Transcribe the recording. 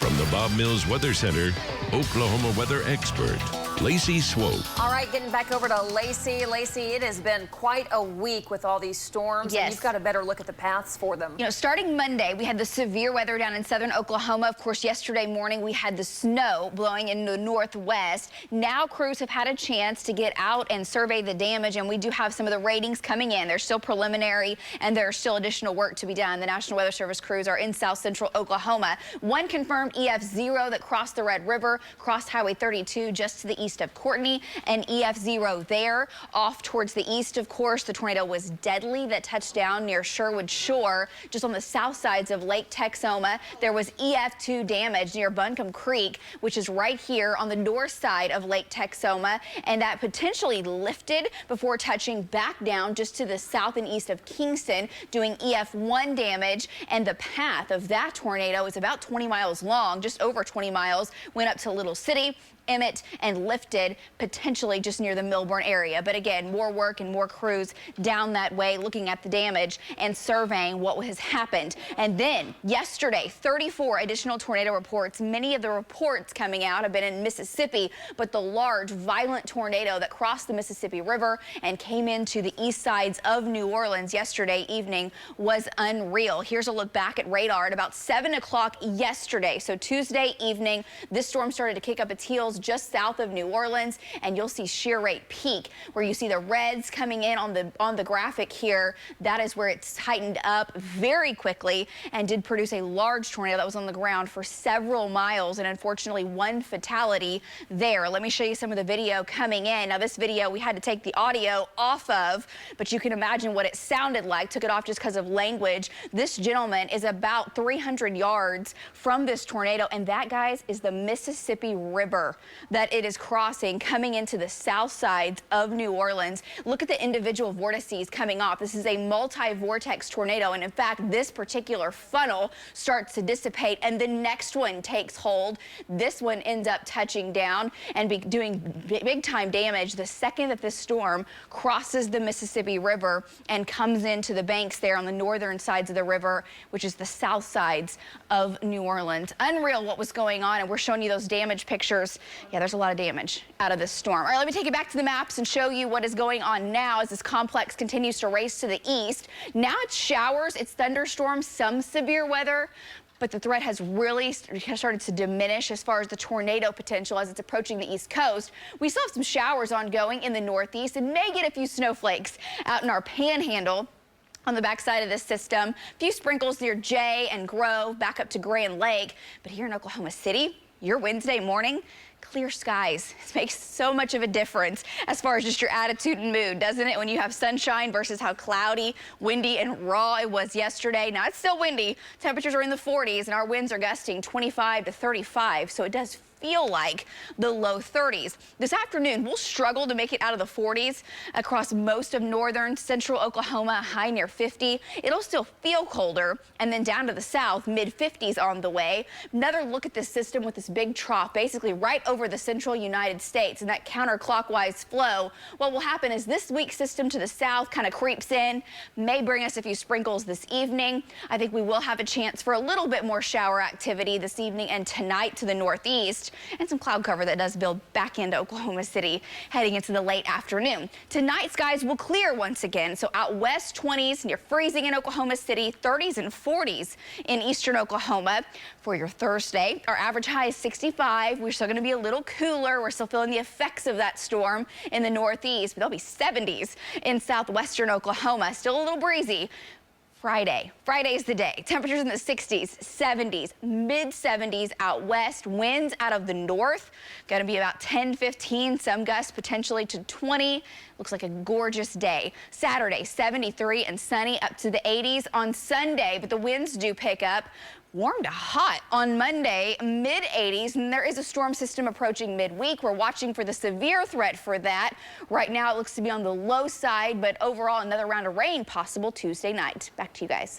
From the Bob Mills Weather Center, Oklahoma weather expert, Lacey Swope. All right, getting back over to Lacey. Lacey, it has been quite a week with all these storms. Yes. And you've got a better look at the paths for them. You know, starting Monday, we had the severe weather down in southern Oklahoma. Of course, yesterday morning, we had the snow blowing in the northwest. Now crews have had a chance to get out and survey the damage, and we do have some of the ratings coming in. They're still preliminary, and there's still additional work to be done. The National Weather Service crews are in south central Oklahoma. One confirmed EF0 that crossed the Red River, crossed Highway 32 just to the east of Courtney, and EF0 there. Off towards the east, of course, the tornado was deadly that touched down near Sherwood Shore, just on the south sides of Lake Texoma. There was EF2 damage near Buncombe Creek, which is right here on the north side of Lake Texoma, and that potentially lifted before touching back down just to the south and east of Kingston, doing EF1 damage. And the path of that tornado is about 20 miles long, just over 20 miles, went up to Little City, Emmett, and lifted potentially just near the Milburn area. But again, more work and more crews down that way looking at the damage and surveying what has happened. And then yesterday, 34 additional tornado reports. Many of the reports coming out have been in Mississippi, but the large violent tornado that crossed the Mississippi River and came into the east sides of New Orleans yesterday evening was unreal. Here's a look back at radar at about 7 o'clock yesterday. So Tuesday evening, this storm started to kick up its heels just south of New Orleans, and you'll see shear rate peak where you see the reds coming in on the graphic here. That is where it's tightened up very quickly and did produce a large tornado that was on the ground for several miles, and unfortunately one fatality there. Let me show you some of the video coming in. Now this video we had to take the audio off of, but you can imagine what it sounded like. Took it off just because of language. This gentleman is about 300 yards from this tornado, and that, guys, is the Mississippi River that it is crossing, coming into the south sides of New Orleans. Look at the individual vortices coming off. This is a multi-vortex tornado, and in fact, this particular funnel starts to dissipate, and the next one takes hold. This one ends up touching down and doing big-time damage the second that this storm crosses the Mississippi River and comes into the banks there on the northern sides of the river, which is the south sides of New Orleans. Unreal what was going on, and we're showing you those damage pictures. Yeah, there's a lot of damage out of this storm. All right, let me take you back to the maps and show you what is going on now as this complex continues to race to the east. Now it's showers, it's thunderstorms, some severe weather, but the threat has really started to diminish as far as the tornado potential as it's approaching the east coast. We still have some showers ongoing in the northeast and may get a few snowflakes out in our panhandle. On the backside of this system, a few sprinkles near Jay and Grove, back up to Grand Lake. But here in Oklahoma City, your Wednesday morning, clear skies. It makes so much of a difference as far as just your attitude and mood, doesn't it? When you have sunshine versus how cloudy, windy, and raw it was yesterday. Now, it's still windy. Temperatures are in the 40s, and our winds are gusting 25 to 35, so it does feel like the low 30s. This afternoon, we'll struggle to make it out of the 40s across most of northern central Oklahoma, high near 50. It'll still feel colder, and then down to the south, mid 50s on the way. Another look at this system with this big trough, basically right over the central United States, and that counterclockwise flow. What will happen is this weak system to the south kind of creeps in, may bring us a few sprinkles this evening. I think we will have a chance for a little bit more shower activity this evening and tonight to the northeast, and some cloud cover that does build back into Oklahoma City heading into the late afternoon. Tonight, skies will clear once again. So out west, 20s, near freezing in Oklahoma City, 30s and 40s in eastern Oklahoma. For your Thursday, our average high is 65. We're still going to be a little cooler. We're still feeling the effects of that storm in the northeast, but there'll be 70s in southwestern Oklahoma. Still a little breezy. Friday is the day. Temperatures in the 60s, 70s, mid 70s out west. Winds out of the north going to be about 10, 15, some gusts potentially to 20. Looks like a gorgeous day. Saturday, 73 and sunny, up to the 80s on Sunday, but the winds do pick up. Warm to hot on Monday, mid 80s, and there is a storm system approaching midweek. We're watching for the severe threat for that. Right now it looks to be on the low side, but overall another round of rain possible Tuesday night. Back to you guys.